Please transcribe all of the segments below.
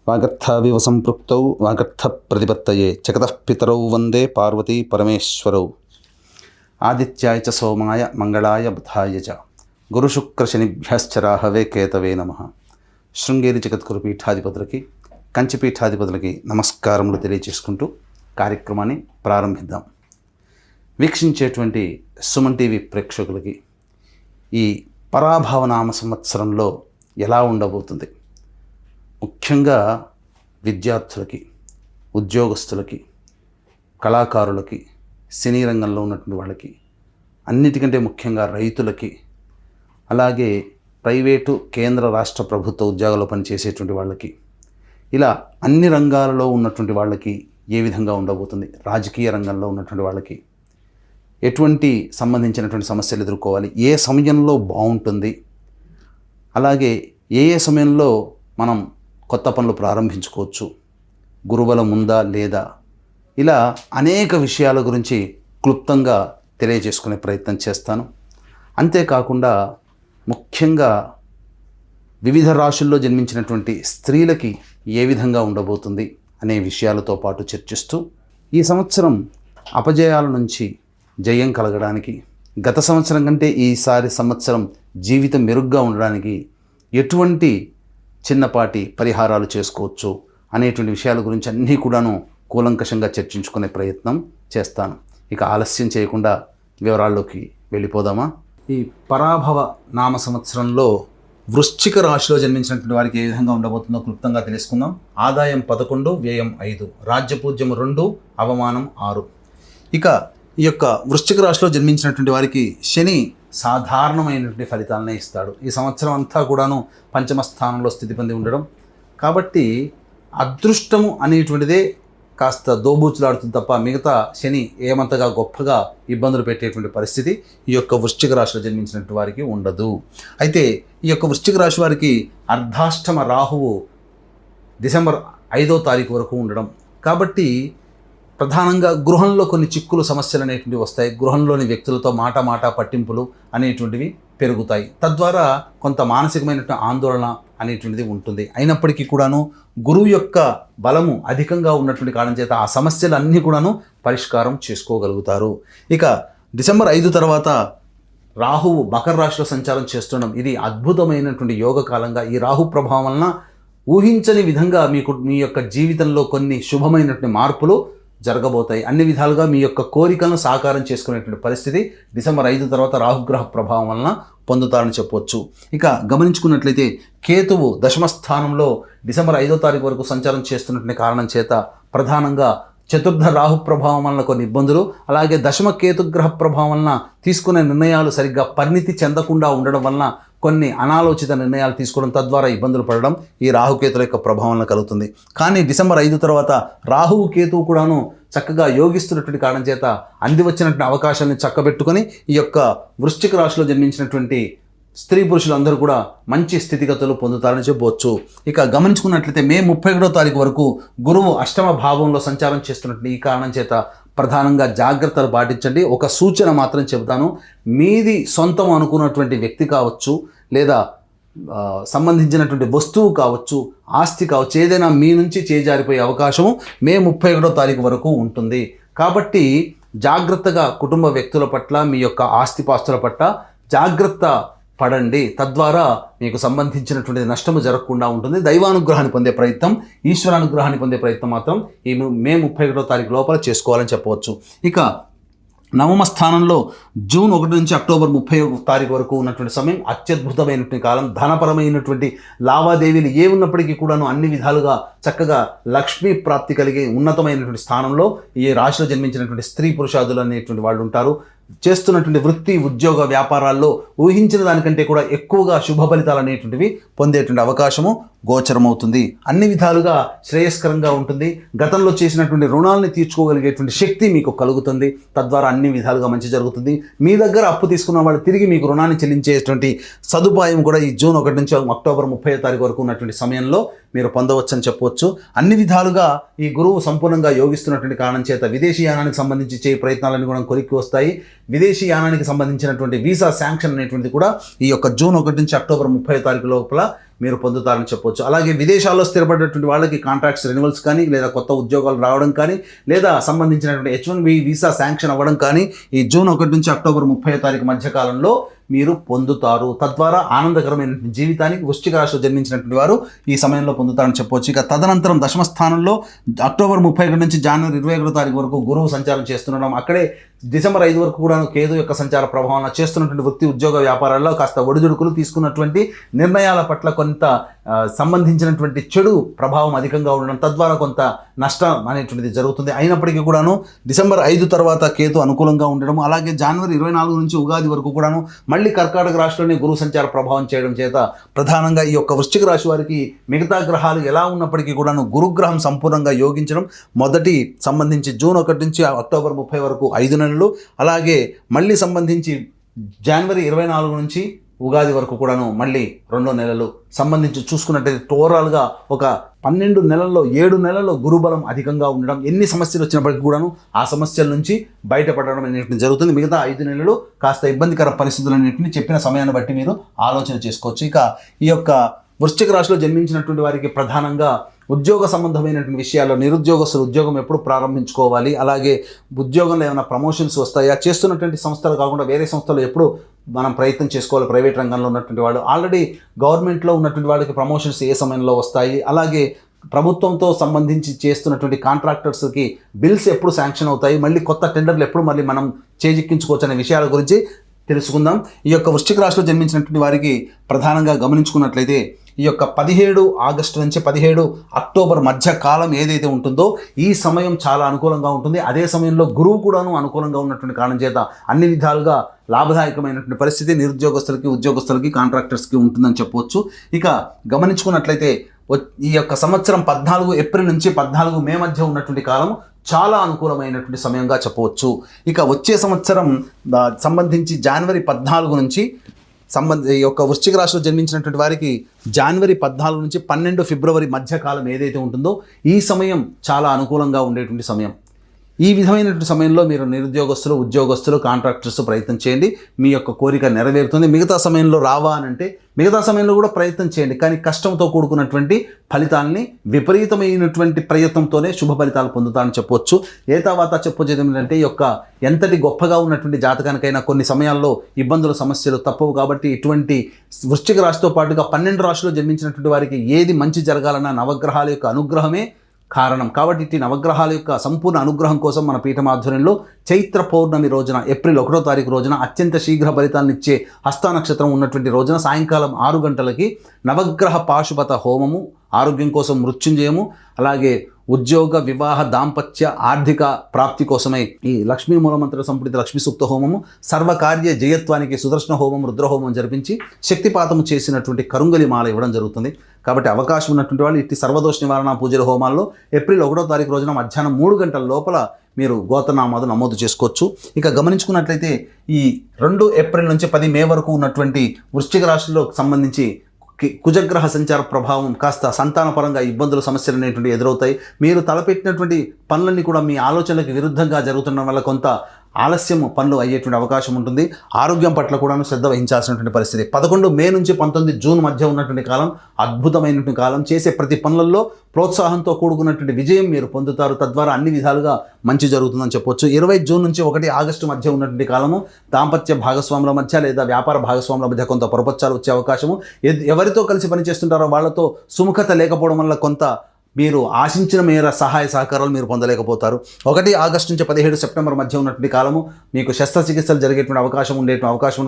వాగర్థావివ సంపృక్తౌ వాగర్థ ప్రతిపత్తయే జగతః పితరౌ వందే పార్వతీ పరమేశ్వరౌ. ఆదిత్యాయ చ సోమాయ మంగళాయ బుధాయ చ గురుశుక్రశనిభ్యశ్చ రాహవే కేతవే నమః. శృంగేరి జగద్గురు పీఠాధిపతులకి, కంచి పీఠాధిపతులకి నమస్కారములు తెలియజేసుకుంటూ కార్యక్రమాన్ని ప్రారంభిద్దాం. వీక్షించేటువంటి సుమన్ టీవీ ప్రేక్షకులకి ఈ పరాభవనామ సంవత్సరంలో ఎలా ఉండబోతుంది, ముఖ్యంగా విద్యార్థులకి, ఉద్యోగస్తులకి, కళాకారులకి, సినీ రంగంలో ఉన్నటువంటి వాళ్ళకి, అన్నిటికంటే ముఖ్యంగా రైతులకి, అలాగే ప్రైవేటు కేంద్ర రాష్ట్ర ప్రభుత్వ ఉద్యోగాల్లో పనిచేసేటువంటి వాళ్ళకి, ఇలా అన్ని రంగాలలో ఉన్నటువంటి వాళ్ళకి ఏ విధంగా ఉండబోతుంది, రాజకీయ రంగంలో ఉన్నటువంటి వాళ్ళకి ఎటువంటి సంబంధించినటువంటి సమస్యలు ఎదుర్కోవాలి, ఏ సమయంలో బాగుంటుంది, అలాగే ఏ సమయంలో మనం కొత్త పనులు ప్రారంభించుకోవచ్చు, గురుబలం ఉందా లేదా, ఇలా అనేక విషయాల గురించి క్లుప్తంగా తెలియజేసుకునే ప్రయత్నం చేస్తాను. అంతేకాకుండా ముఖ్యంగా వివిధ రాశుల్లో జన్మించినటువంటి స్త్రీలకి ఏ విధంగా ఉండబోతుంది అనే విషయాలతో పాటు చర్చిస్తూ, ఈ సంవత్సరం అపజయాల నుంచి జయం కలగడానికి, గత సంవత్సరం కంటే ఈసారి సంవత్సరం జీవితం మెరుగ్గా ఉండడానికి ఎటువంటి చిన్నపాటి పరిహారాలు చేసుకోవచ్చు అనేటువంటి విషయాల గురించి అన్నీ కూడాను కూలంకషంగా చర్చించుకునే ప్రయత్నం చేస్తాను. ఇక ఆలస్యం చేయకుండా వివరాల్లోకి వెళ్ళిపోదామా. ఈ పరాభవ నామ సంవత్సరంలో వృశ్చిక రాశిలో జన్మించినటువంటి వారికి ఏ విధంగా ఉండబోతుందో క్లుప్తంగా తెలుసుకుందాం. ఆదాయం 11, వ్యయం 5, రాజ్యపూజ్యం 2, అవమానం 6. ఇక ఈ యొక్క వృశ్చిక రాశిలో జన్మించినటువంటి వారికి శని సాధారణమైనటువంటి ఫలితాలనే ఇస్తాడు. ఈ సంవత్సరం అంతా కూడాను పంచమ స్థానంలో స్థితి పొంది ఉండడం కాబట్టి అదృష్టము అనేటువంటిదే కాస్త దోబూచులాడుతుంది తప్ప మిగతా శని ఏమంతగా గొప్పగా ఇబ్బందులు పెట్టేటువంటి పరిస్థితి ఈ యొక్క వృశ్చిక రాశిలో జన్మించినటువంటి వారికి ఉండదు. అయితే ఈ యొక్క వృశ్చిక రాశి వారికి అర్ధాష్టమ రాహువు డిసెంబర్ 5వ తారీఖు వరకు ఉండడం కాబట్టి ప్రధానంగా గృహంలో కొన్ని చిక్కులు, సమస్యలు అనేటువంటివి వస్తాయి. గృహంలోని వ్యక్తులతో మాట పట్టింపులు అనేటువంటివి పెరుగుతాయి. తద్వారా కొంత మానసికమైనటువంటి ఆందోళన అనేటువంటిది ఉంటుంది. అయినప్పటికీ కూడాను గురువు యొక్క బలము అధికంగా ఉన్నటువంటి కారణం చేత ఆ సమస్యలు అన్నీ కూడాను పరిష్కారం చేసుకోగలుగుతారు. ఇక డిసెంబర్ 5 తర్వాత రాహువు మకర రాశిలో సంచారం చేస్తుండడం, ఇది అద్భుతమైనటువంటి యోగ కాలంగా ఈ రాహు ప్రభావం వలన ఊహించని విధంగా మీ యొక్క జీవితంలో కొన్ని శుభమైనటువంటి మార్పులు జరగబోతాయి. అన్ని విధాలుగా మీ యొక్క కోరికలను సాకారం చేసుకునేటువంటి పరిస్థితి డిసెంబర్ 5 తర్వాత రాహుగ్రహ ప్రభావం వలన పొందుతారని చెప్పవచ్చు. ఇక గమనించుకున్నట్లయితే కేతువు దశమ స్థానంలో డిసెంబర్ 5వ తారీఖు వరకు సంచారం చేస్తున్నటువంటి కారణం చేత ప్రధానంగా చతుర్థ రాహు ప్రభావం వలన కొన్ని ఇబ్బందులు, అలాగే దశమ కేతుగ్రహ ప్రభావం వలన తీసుకునే నిర్ణయాలు సరిగ్గా పరిణితి చెందకుండా ఉండడం వలన కొన్ని అనాలోచిత నిర్ణయాలు తీసుకోవడం, తద్వారా ఇబ్బందులు పడడం ఈ రాహుకేతుల యొక్క ప్రభావం కలుగుతుంది. కానీ డిసెంబర్ 5 తర్వాత రాహువు కేతువు కూడాను చక్కగా యోగిస్తున్నటువంటి కారణం చేత అంది వచ్చినటువంటి అవకాశాలను చక్కబెట్టుకొని ఈ యొక్క వృశ్చిక రాశిలో జన్మించినటువంటి స్త్రీ పురుషులందరూ కూడా మంచి స్థితిగతులు పొందుతారని చెప్పవచ్చు. ఇక గమనించుకున్నట్లయితే మే 31వ తారీఖు వరకు గురువు అష్టమ భావంలో సంచారం చేస్తున్నటువంటి ఈ కారణం చేత ప్రధానంగా జాగ్రత్తలు పాటించండి. ఒక సూచన మాత్రం చెబుతాను, మీది సొంతం అనుకున్నటువంటి వ్యక్తి కావచ్చు, లేదా సంబంధించినటువంటి వస్తువు కావచ్చు, ఆస్తి కావచ్చు, ఏదైనా మీ నుంచి చేజారిపోయే అవకాశము మే 31వ తారీఖు వరకు ఉంటుంది. కాబట్టి జాగ్రత్తగా కుటుంబ వ్యక్తుల పట్ల, మీ యొక్క ఆస్తిపాస్తుల పట్ల జాగ్రత్త పడండి. తద్వారా మీకు సంబంధించినటువంటి నష్టము జరగకుండా ఉంటుంది. దైవానుగ్రహాన్ని పొందే ప్రయత్నం, ఈశ్వరానుగ్రహాన్ని పొందే ప్రయత్నం మాత్రం ఈ మే 31వ తారీఖు లోపల చేసుకోవాలని చెప్పవచ్చు. ఇక నవమ స్థానంలో జూన్ 1 నుంచి అక్టోబర్ 30వ తారీఖు వరకు ఉన్నటువంటి సమయం అత్యద్భుతమైనటువంటి కాలం. ధనపరమైనటువంటి లావాదేవీలు ఏ ఉన్నప్పటికీ కూడాను అన్ని విధాలుగా చక్కగా లక్ష్మీ ప్రాప్తి కలిగే ఉన్నతమైనటువంటి స్థానంలో ఈ రాశిలో జన్మించినటువంటి స్త్రీ పురుషాదులు అనేటువంటి వాళ్ళు ఉంటారు. చేస్తున్నటువంటి వృత్తి, ఉద్యోగ, వ్యాపారాల్లో ఊహించిన దానికంటే కూడా ఎక్కువగా శుభ ఫలితాలు అనేటువంటివి పొందేటువంటి అవకాశము గోచరమవుతుంది. అన్ని విధాలుగా శ్రేయస్కరంగా ఉంటుంది. గతంలో చేసినటువంటి రుణాలని తీర్చుకోగలిగేటువంటి శక్తి మీకు కలుగుతుంది. తద్వారా అన్ని విధాలుగా మంచి జరుగుతుంది. మీ దగ్గర అప్పు తీసుకున్న వాళ్ళు తిరిగి మీకు రుణాన్ని చెల్లించేటువంటి సదుపాయం కూడా ఈ జూన్ 1 నుంచి అక్టోబర్ 30వ తారీఖు వరకు ఉన్నటువంటి సమయంలో మీరు పొందవచ్చని చెప్పవచ్చు. అన్ని విధాలుగా ఈ గురువు సంపూర్ణంగా యోగిస్తున్నటువంటి కారణం చేత విదేశీ యానానికి సంబంధించి చేయ ప్రయత్నాలన్నీ కూడా కొలిక్కి వస్తాయి. విదేశీ యానానికి సంబంధించినటువంటి వీసా శాంక్షన్ అనేటువంటిది కూడా ఈ యొక్క జూన్ 1 నుంచి అక్టోబర్ 30 తారీఖు లోపల మీరు పొందుతారని చెప్పొచ్చు. అలాగే విదేశాల్లో స్థిరపడినటువంటి వాళ్ళకి కాంట్రాక్ట్స్ రెన్యువల్స్ కానీ, లేదా కొత్త ఉద్యోగాలు రావడం కానీ, లేదా సంబంధించినటువంటి H1B వీసా శాంక్షన్ అవ్వడం కానీ ఈ జూన్ 1 నుంచి అక్టోబర్ 30 తారీఖు మధ్యకాలంలో మీరు పొందుతారు. తద్వారా ఆనందకరమైన జీవితానికి వృశ్చిక రాశిలో జన్మించినటువంటి వారు ఈ సమయంలో పొందుతారని చెప్పవచ్చు. ఇక తదనంతరం దశమ స్థానంలో అక్టోబర్ 31 నుంచి జనవరి 21 తారీఖు వరకు గురువు సంచారం చేస్తుండడం, అక్కడే డిసెంబర్ 5 వరకు కూడా కేతు యొక్క సంచార ప్రభావం చేస్తున్నటువంటి వృత్తి ఉద్యోగ వ్యాపారాల్లో కాస్త ఒడిదుడుకులు, తీసుకున్నటువంటి నిర్ణయాల పట్ల కొంత సంబంధించినటువంటి చెడు ప్రభావం అధికంగా ఉండడం, తద్వారా కొంత నష్టం అనేటువంటిది జరుగుతుంది. అయినప్పటికీ కూడాను డిసెంబర్ 5 తర్వాత కేతు అనుకూలంగా ఉండడం, అలాగే జనవరి 24 నుంచి ఉగాది వరకు కూడాను మళ్ళీ కర్కాటక రాశిలోనే గురు సంచార ప్రభావం చేయడం చేత ప్రధానంగా ఈ యొక్క వృశ్చిక రాశి వారికి మిగతా గ్రహాలు ఎలా ఉన్నప్పటికీ కూడాను గురుగ్రహం సంపూర్ణంగా యోగించడం, మొదటి సంబంధించి జూన్ 1 నుంచి అక్టోబర్ 30 వరకు 5 నెలలు, అలాగే మళ్ళీ సంబంధించి జనవరి 24 నుంచి ఉగాది వరకు కూడాను మళ్ళీ 2 నెలలు సంబంధించి చూసుకున్నట్టయితే ఓవరాల్గా ఒక 12 నెలల్లో 7 నెలల్లో గురుబలం అధికంగా ఉండడం, ఎన్ని సమస్యలు వచ్చినప్పటికీ కూడాను ఆ సమస్యల నుంచి బయటపడడం అనేటువంటి జరుగుతుంది. మిగతా 5 నెలలు కాస్త ఇబ్బందికర పరిస్థితులు అనేటివి చెప్పిన సమయాన్ని బట్టి మీరు ఆలోచన చేసుకోవచ్చు. ఇక ఈ యొక్క వృశ్చిక రాశిలో జన్మించినటువంటి వారికి ప్రధానంగా ఉద్యోగ సంబంధమైనటువంటి విషయాల్లో నిరుద్యోగస్తులు ఉద్యోగం ఎప్పుడు ప్రారంభించుకోవాలి, అలాగే ఉద్యోగంలో ఏమైనా ప్రమోషన్స్ వస్తాయా, చేస్తున్నటువంటి సంస్థలు కాకుండా వేరే సంస్థలు ఎప్పుడు మనం ప్రయత్నం చేసుకోవాలి, ప్రైవేట్ రంగంలో ఉన్నటువంటి వాళ్ళు, ఆల్రెడీ గవర్నమెంట్లో ఉన్నటువంటి వాళ్ళకి ప్రమోషన్స్ ఏ సమయంలో వస్తాయి, అలాగే ప్రభుత్వంతో సంబంధించి చేస్తున్నటువంటి కాంట్రాక్టర్స్కి బిల్స్ ఎప్పుడు శాంక్షన్ అవుతాయి, మళ్ళీ కొత్త టెండర్లు ఎప్పుడు మళ్ళీ మనం చేజిక్కించుకోవచ్చు అనే విషయాల గురించి తెలుసుకుందాం. ఈ యొక్క వృశ్చిక రాశిలో జన్మించినటువంటి వారికి ప్రధానంగా గమనించుకున్నట్లయితే ఈ యొక్క 17 ఆగస్టు నుంచి 17 అక్టోబర్ మధ్య కాలం ఏదైతే ఉంటుందో ఈ సమయం చాలా అనుకూలంగా ఉంటుంది. అదే సమయంలో గురువు కూడాను అనుకూలంగా ఉన్నటువంటి కారణం చేత అన్ని విధాలుగా లాభదాయకమైనటువంటి పరిస్థితి నిరుద్యోగస్తులకి, ఉద్యోగస్తులకి, కాంట్రాక్టర్స్కి ఉంటుందని చెప్పవచ్చు. ఇక గమనించుకున్నట్లయితే ఈ యొక్క సంవత్సరం 14 ఏప్రిల్ నుంచి 14 మే మధ్య ఉన్నటువంటి కాలం చాలా అనుకూలమైనటువంటి సమయంగా చెప్పవచ్చు. ఇక వచ్చే సంవత్సరం సంబంధించి జనవరి 14 నుంచి ఈ యొక్క వృశ్చిక రాశిలో జన్మించినటువంటి వారికి జనవరి 14 నుంచి 12 ఫిబ్రవరి మధ్యకాలం ఏదైతే ఉంటుందో ఈ సమయం చాలా అనుకూలంగా ఉండేటువంటి సమయం. ఈ విధమైనటువంటి సమయంలో మీరు నిరుద్యోగస్తులు, ఉద్యోగస్తులు, కాంట్రాక్టర్స్ ప్రయత్నం చేయండి, మీ యొక్క కోరిక నెరవేరుతుంది. మిగతా సమయంలో రావా అనంటే మిగతా సమయంలో కూడా ప్రయత్నం చేయండి, కానీ కష్టంతో కూడుకున్నటువంటి ఫలితాలని విపరీతమైనటువంటి ప్రయత్నంతోనే శుభ ఫలితాలు పొందుతారని చెప్పవచ్చు. ఏ తర్వాత చెప్పొచ్చేది ఏంటంటే ఈ యొక్క ఎంతటి గొప్పగా ఉన్నటువంటి జాతకానికైనా కొన్ని సమయాల్లో ఇబ్బందులు, సమస్యలు తప్పవు. కాబట్టి ఇటువంటి వృశ్చిక రాశితో పాటుగా 12 రాశిలో జన్మించినటువంటి వారికి ఏది మంచి జరగాలన్నా నవగ్రహాల యొక్క అనుగ్రహమే కారణం. కాబట్టి ఇట్టి నవగ్రహాల యొక్క సంపూర్ణ అనుగ్రహం కోసం మన పీఠం ఆధ్వర్యంలో చైత్ర పౌర్ణమి రోజున ఏప్రిల్ 1వ తారీఖు రోజున అత్యంత శీఘ్ర ఫలితాలను ఇచ్చే హస్త నక్షత్రం ఉన్నటువంటి రోజున సాయంకాలం 6 గంటలకి నవగ్రహ పాశుపత హోమము, ఆరోగ్యం కోసం మృత్యుంజయము, అలాగే ఉద్యోగ, వివాహ, దాంపత్య, ఆర్థిక ప్రాప్తి కోసమై ఈ లక్ష్మీ మూలమంత్ర సంపుటిత లక్ష్మీ సూక్త హోమము, సర్వకార్య జయత్వానికి సుదర్శన హోమం, రుద్రహోమం జరిపించి శక్తిపాతము చేసినటువంటి కరుంగలి మాల ఇవ్వడం జరుగుతుంది. కాబట్టి అవకాశం ఉన్నటువంటి వాళ్ళు ఇట్టి సర్వదోష నివారణ పూజల హోమాల్లో ఏప్రిల్ 1వ తారీఖు రోజున మధ్యాహ్నం 3 గంటల లోపల మీరు గోత్రనామాలు నమోదు చేసుకోవచ్చు. ఇక గమనించుకున్నట్లయితే ఈ 2 ఏప్రిల్ నుంచి 10 మే వరకు ఉన్నటువంటి వృశ్చిక రాశిలో సంబంధించి కుజగ్రహ సంచార ప్రభావం కాస్త సంతానపరంగా ఇబ్బందులు, సమస్యలు అనేటువంటి ఎదురవుతాయి. మీరు తలపెట్టినటువంటి పనులన్నీ కూడా మీ ఆలోచనలకు విరుద్ధంగా జరుగుతుండడం వల్ల కొంత ఆలస్యం పనులు అయ్యేటువంటి అవకాశం ఉంటుంది. ఆరోగ్యం పట్ల కూడా శ్రద్ధ వహించాల్సినటువంటి పరిస్థితి. 11 మే నుంచి 19 జూన్ మధ్య ఉన్నటువంటి కాలం అద్భుతమైనటువంటి కాలం. చేసే ప్రతి పనులలో ప్రోత్సాహంతో కూడుకున్నటువంటి విజయం మీరు పొందుతారు. తద్వారా అన్ని విధాలుగా మంచి జరుగుతుందని చెప్పొచ్చు. 20 జూన్ నుంచి 1 ఆగస్టు మధ్య ఉన్నటువంటి కాలము దాంపత్య భాగస్వాముల మధ్య లేదా వ్యాపార భాగస్వాముల మధ్య కొంత పొరపచ్చాలు వచ్చే అవకాశము. ఎవరితో కలిసి పనిచేస్తుంటారో వాళ్ళతో సుముఖత లేకపోవడం వల్ల కొంత మీరు ఆశించిన మేర సహాయ సహకారాలు మీరు పొందలేకపోతారు. 1 ఆగస్టు నుంచి 17 సెప్టెంబర్ మధ్య ఉన్నటువంటి కాలము మీకు శస్త్రచికిత్సలు జరిగేటువంటి అవకాశం ఉంది.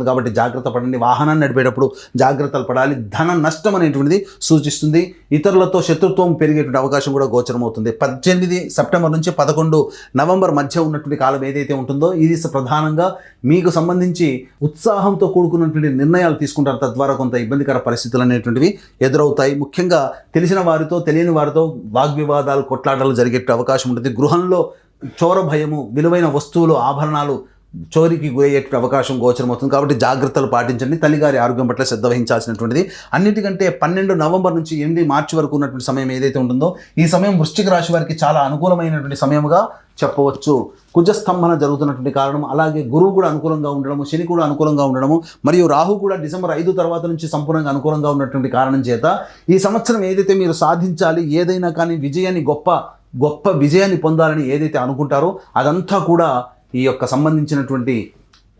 కాబట్టి జాగ్రత్త పడండి. వాహనాన్ని నడిపేటప్పుడు జాగ్రత్తలు పడాలి. ధన నష్టం అనేటువంటిది సూచిస్తుంది. ఇతరులతో శత్రుత్వం పెరిగేటువంటి అవకాశం కూడా గోచరమవుతుంది. 18 సెప్టెంబర్ నుంచి 11 నవంబర్ మధ్య ఉన్నటువంటి కాలం ఏదైతే ఉంటుందో ఇది ప్రధానంగా మీకు సంబంధించి ఉత్సాహంతో కూడుకున్నటువంటి నిర్ణయాలు తీసుకుంటారు. తద్వారా కొంత ఇబ్బందికర పరిస్థితులు అనేటువంటివి ఎదురవుతాయి. ముఖ్యంగా తెలిసిన వారితో, తెలియని వారితో వాగ్వివాదాలు, కొట్లాటలు జరిగే అవకాశం ఉంటుంది. గృహంలో చోర భయము, విలువైన వస్తువులు, ఆభరణాలు చోరీకి గురయ్యేటువంటి అవకాశం గోచరమవుతుంది. కాబట్టి జాగ్రత్తలు పాటించండి. తల్లిగారి ఆరోగ్యం పట్ల శ్రద్ధ వహించాల్సినటువంటిది. అన్నిటికంటే 12 నవంబర్ నుంచి 8 మార్చి వరకు ఉన్నటువంటి సమయం ఏదైతే ఉంటుందో ఈ సమయం వృశ్చిక రాశి వారికి చాలా అనుకూలమైనటువంటి సమయముగా చెప్పవచ్చు. కుజస్తంభన జరుగుతున్నటువంటి కారణం, అలాగే గురువు కూడా అనుకూలంగా ఉండడము, శని కూడా అనుకూలంగా ఉండడము, మరియు రాహు కూడా డిసెంబర్ 5 తర్వాత నుంచి సంపూర్ణంగా అనుకూలంగా ఉన్నటువంటి కారణం చేత ఈ సంవత్సరం ఏదైతే మీరు సాధించాలి, ఏదైనా కానీ విజయాన్ని గొప్ప విజయాన్ని పొందాలని ఏదైతే అనుకుంటారో అదంతా కూడా ఈ యొక్క సంబంధించినటువంటి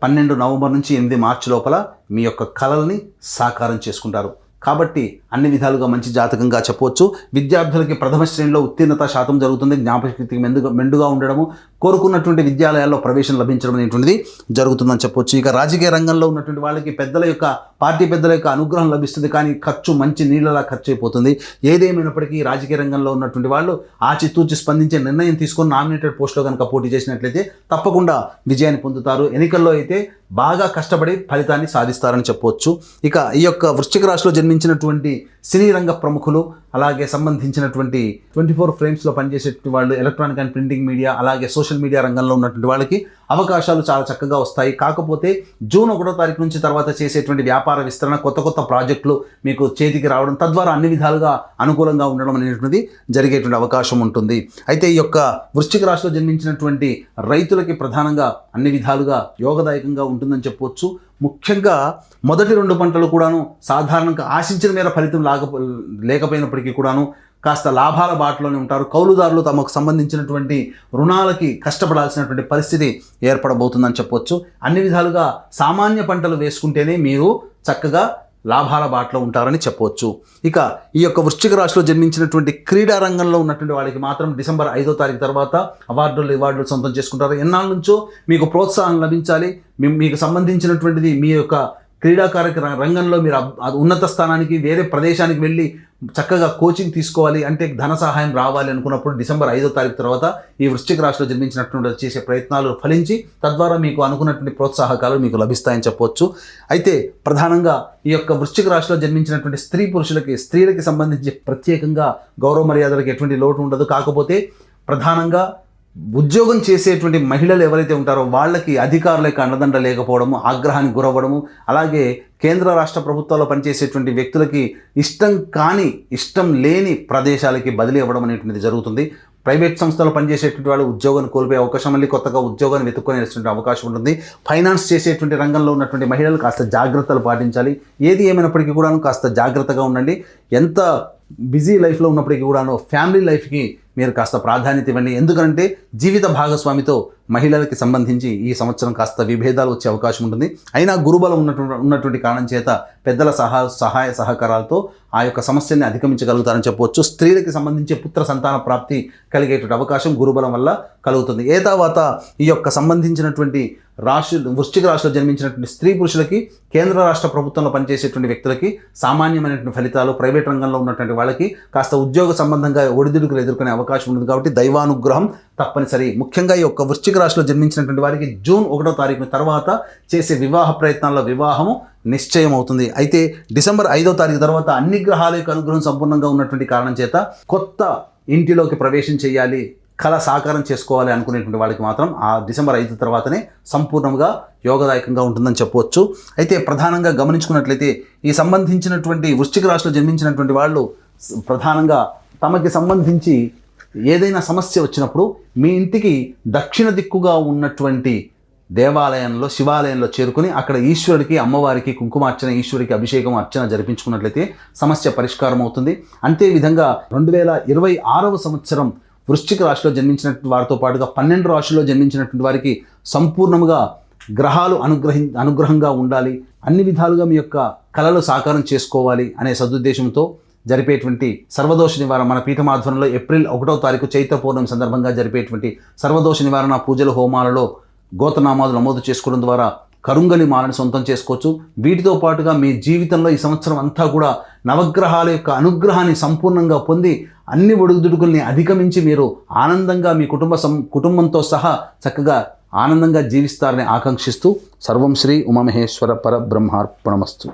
12 నవంబర్ నుంచి 8 మార్చి లోపల మీ యొక్క కలల్ని సాకారం చేసుకుంటారు. కాబట్టి అన్ని విధాలుగా మంచి జాతకంగా చెప్పవచ్చు. విద్యార్థులకి ప్రథమ శ్రేణిలో ఉత్తీర్ణత శాతం జరుగుతుంది. జ్ఞాపకశక్తికి మెండుగా ఉండడము, కోరుకున్నటువంటి విద్యాలయాల్లో ప్రవేశం లభించడం అనేటువంటిది జరుగుతుందని చెప్పొచ్చు. ఇక రాజకీయ రంగంలో ఉన్నటువంటి వాళ్ళకి పార్టీ పెద్దల యొక్క అనుగ్రహం లభిస్తుంది. కానీ ఖర్చు మంచి నీళ్ళలా ఖర్చు అయిపోతుంది. ఏదేమైనప్పటికీ రాజకీయ రంగంలో ఉన్నటువంటి వాళ్ళు ఆచితూచి స్పందించే నిర్ణయం తీసుకొని నామినేటెడ్ పోస్టులో కనుక పోటీ చేసినట్లయితే తప్పకుండా విజయాన్ని పొందుతారు. ఎన్నికల్లో అయితే బాగా కష్టపడి ఫలితాన్ని సాధిస్తారని చెప్పవచ్చు. ఇక ఈ యొక్క వృశ్చిక రాశిలో జన్మించినటువంటి సినీ రంగ ప్రముఖులు, అలాగే సంబంధించినటువంటి 24 ఫ్రేమ్స్లో పనిచేసేటువంటి వాళ్ళు, ఎలక్ట్రానిక్ అండ్ ప్రింటింగ్ మీడియా, అలాగే సోషల్ మీడియా రంగంలో ఉన్నటువంటి వాళ్ళకి అవకాశాలు చాలా చక్కగా వస్తాయి. కాకపోతే జూన్ 1వ తారీఖు నుంచి తర్వాత చేసేటువంటి వ్యాపార విస్తరణ, కొత్త ప్రాజెక్టులు మీకు చేతికి రావడం, తద్వారా అన్ని విధాలుగా అనుకూలంగా ఉండడం అనేటువంటిది జరిగేటువంటి అవకాశం ఉంటుంది. అయితే ఈ యొక్క వృశ్చిక రాశిలో జన్మించినటువంటి రైతులకి ప్రధానంగా అన్ని విధాలుగా యోగదాయకంగా ఉంటుందని చెప్పవచ్చు. ముఖ్యంగా మొదటి 2 పంటలు కూడాను సాధారణంగా ఆశించిన మేర ఫలితం లేకపోయినప్పటికీ కూడాను కాస్త లాభాల బాటలోనే ఉంటారు. కౌలుదారులు తమకు సంబంధించినటువంటి రుణాలకి కష్టపడాల్సినటువంటి పరిస్థితి ఏర్పడబోతుందని చెప్పవచ్చు. అన్ని విధాలుగా సామాన్య పంటలు వేసుకుంటేనే మీరు చక్కగా లాభాల బాటలో ఉంటారని చెప్పవచ్చు. ఇక ఈ యొక్క వృశ్చిక రాశిలో జన్మించినటువంటి క్రీడా రంగంలో ఉన్నటువంటి వాళ్ళకి మాత్రం డిసెంబర్ 5వ తారీఖు తర్వాత అవార్డులు సొంతం చేసుకుంటారు. ఎన్నాళ్ళ నుంచో మీకు ప్రోత్సాహం లభించాలి, మీకు సంబంధించినటువంటిది మీ యొక్క క్రీడాకారక రంగంలో మీరు ఉన్నత స్థానానికి వేరే ప్రదేశానికి వెళ్ళి చక్కగా కోచింగ్ తీసుకోవాలి అంటే ధన సహాయం రావాలి అనుకున్నప్పుడు డిసెంబర్ 5వ తారీఖు తర్వాత ఈ వృశ్చిక రాశిలో జన్మించినటువంటి చేసే ప్రయత్నాలు ఫలించి తద్వారా మీకు అనుకున్నటువంటి ప్రోత్సాహకాలు మీకు లభిస్తాయని చెప్పవచ్చు. అయితే ప్రధానంగా ఈ యొక్క వృశ్చిక రాశిలో జన్మించినటువంటి స్త్రీలకి సంబంధించి ప్రత్యేకంగా గౌరవ మర్యాదలకు ఎటువంటి లోటు ఉండదు. కాకపోతే ప్రధానంగా ఉద్యోగం చేసేటువంటి మహిళలు ఎవరైతే ఉంటారో వాళ్ళకి అధికారుల యొక్క అండదండ లేకపోవడము, ఆగ్రహానికి గురవ్వడము, అలాగే కేంద్ర రాష్ట్ర ప్రభుత్వాల్లో పనిచేసేటువంటి వ్యక్తులకి ఇష్టం లేని ప్రదేశాలకి బదిలీ అవ్వడం అనేటువంటిది జరుగుతుంది. ప్రైవేట్ సంస్థలో పనిచేసేటువంటి వాళ్ళు ఉద్యోగాన్ని కోల్పోయే అవకాశం, మళ్ళీ కొత్తగా ఉద్యోగాన్ని వెతుక్కునేటువంటి అవకాశం ఉంటుంది. ఫైనాన్స్ చేసేటువంటి రంగంలో ఉన్నటువంటి మహిళలు కాస్త జాగ్రత్తలు పాటించాలి. ఏది ఏమైనప్పటికీ కూడాను కాస్త జాగ్రత్తగా ఉండండి. ఎంత బిజీ లైఫ్లో ఉన్నప్పటికీ కూడాను ఫ్యామిలీ లైఫ్కి మీరు కాస్త ప్రాధాన్యత ఇవ్వండి. ఎందుకంటే జీవిత భాగస్వామితో మహిళలకి సంబంధించి ఈ సంవత్సరం కాస్త విభేదాలు వచ్చే అవకాశం ఉంటుంది. అయినా గురుబలం ఉన్నటువంటి కారణం చేత పెద్దల సహాయ సహకారాలతో ఆ యొక్క సమస్యని అధిగమించగలుగుతారని చెప్పవచ్చు. స్త్రీలకి సంబంధించి పుత్ర సంతాన ప్రాప్తి కలిగేటువంటి అవకాశం గురుబలం వల్ల కలుగుతుంది. తర్వాత ఈ యొక్క సంబంధించినటువంటి వృశ్చిక రాశిలో జన్మించినటువంటి స్త్రీ పురుషులకి కేంద్ర రాష్ట్ర ప్రభుత్వంలో పనిచేసేటువంటి వ్యక్తులకి సామాన్యమైనటువంటి ఫలితాలు, ప్రైవేట్ రంగంలో ఉన్నటువంటి వాళ్ళకి కాస్త ఉద్యోగ సంబంధంగా ఒడిదుడుకులు ఎదుర్కొనే అవకాశం ఉంటుంది. కాబట్టి దైవానుగ్రహం తప్పనిసరి. ముఖ్యంగా ఈ యొక్క వృశ్చిక రాశిలో జన్మించినటువంటి వారికి జూన్ 1వ తారీఖు తర్వాత చేసే వివాహ ప్రయత్నాల్లో వివాహము నిశ్చయం అవుతుంది. అయితే డిసెంబర్ 5వ తారీఖు తర్వాత అన్ని గ్రహాల యొక్క అనుగ్రహం సంపూర్ణంగా ఉన్నటువంటి కారణం చేత కొత్త ఇంటిలోకి ప్రవేశం చేయాలి, కళ సాకారం చేసుకోవాలి అనుకునేటువంటి వాళ్ళకి మాత్రం ఆ డిసెంబర్ 5 తర్వాతనే సంపూర్ణంగా యోగదాయకంగా ఉంటుందని చెప్పవచ్చు. అయితే ప్రధానంగా గమనించుకున్నట్లయితే ఈ సంబంధించినటువంటి వృశ్చిక రాశిలో జన్మించినటువంటి వాళ్ళు ప్రధానంగా తమకి సంబంధించి ఏదైనా సమస్య వచ్చినప్పుడు మీ ఇంటికి దక్షిణ దిక్కుగా ఉన్నటువంటి శివాలయంలో చేరుకుని అక్కడ ఈశ్వరుడికి, అమ్మవారికి కుంకుమార్చన, ఈశ్వరుడికి అభిషేకం, అర్చన జరిపించుకున్నట్లయితే సమస్య పరిష్కారం అవుతుంది. అంతేవిధంగా 2026వ సంవత్సరం వృశ్చిక రాశిలో జన్మించినటువంటి వారితో పాటుగా 12 రాశుల్లో జన్మించినటువంటి వారికి సంపూర్ణంగా గ్రహాలు అనుగ్రహంగా ఉండాలి, అన్ని విధాలుగా మీ యొక్క కళలు సాకారం చేసుకోవాలి అనే సదుద్దేశంతో జరిపేటువంటి సర్వదోష నివారణ మన పీఠమాధ్వర్యంలో ఏప్రిల్ 1వ తారీఖు చైత్ర పౌర్ణమి సందర్భంగా జరిపేటువంటి సర్వదోష నివారణ పూజలు, హోమాలలో గోత్రనామాలు నమోదు చేసుకోవడం ద్వారా కరుంగలి మాలను సొంతం చేసుకోవచ్చు. వీటితో పాటుగా మీ జీవితంలో ఈ సంవత్సరం అంతా కూడా నవగ్రహాల యొక్క అనుగ్రహాన్ని సంపూర్ణంగా పొంది అన్ని ఒడుదుడుకుల్ని అధిగమించి మీరు ఆనందంగా మీ కుటుంబంతో సహా చక్కగా ఆనందంగా జీవిస్తారని ఆకాంక్షిస్తూ సర్వం శ్రీ ఉమామహేశ్వర పరబ్రహ్మార్పణమస్తు.